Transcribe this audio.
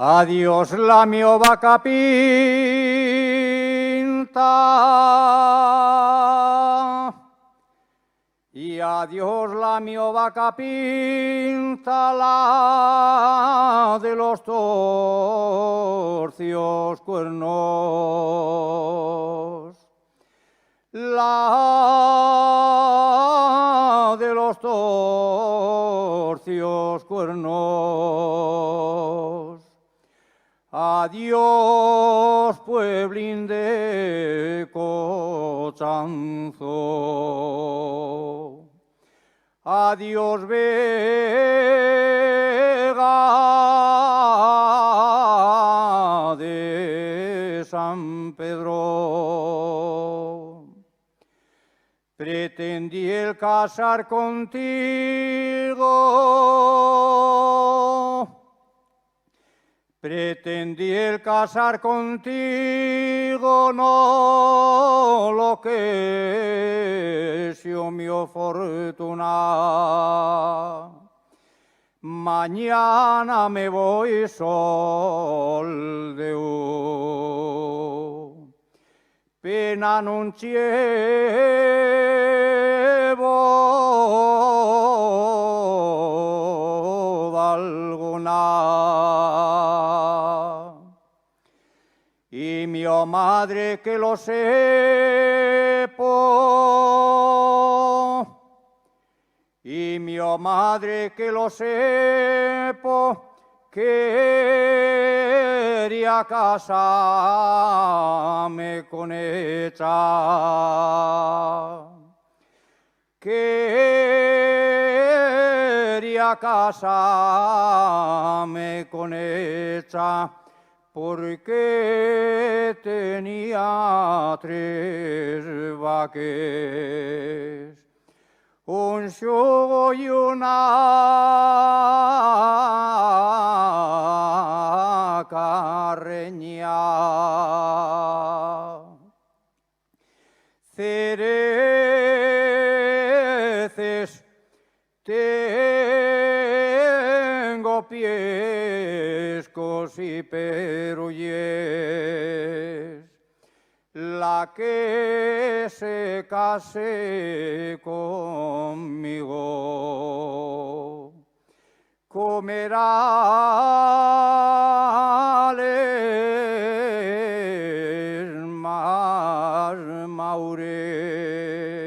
Adiós la mia vaca pinta. Y adiós la mia vaca pinta, la de los torcios cuernos. La de los torcios cuernos. Adiós, pueblín de Cochanzo. Adiós, Vega de San Pedro. Pretendí el casar contigo. Pretendí el casar contigo, no lo que es yo mi fortuna. Mañana me voy sol de pena non llevo alguna. Y mi madre que lo sepo, y mi madre que lo sepo, quería casarme con ella. Quería casarme con ella porque tenía 3 vaques, un yugo y una carreña. Cereces tengo, piescos y peruyes. La que se case conmigo comerá más maures.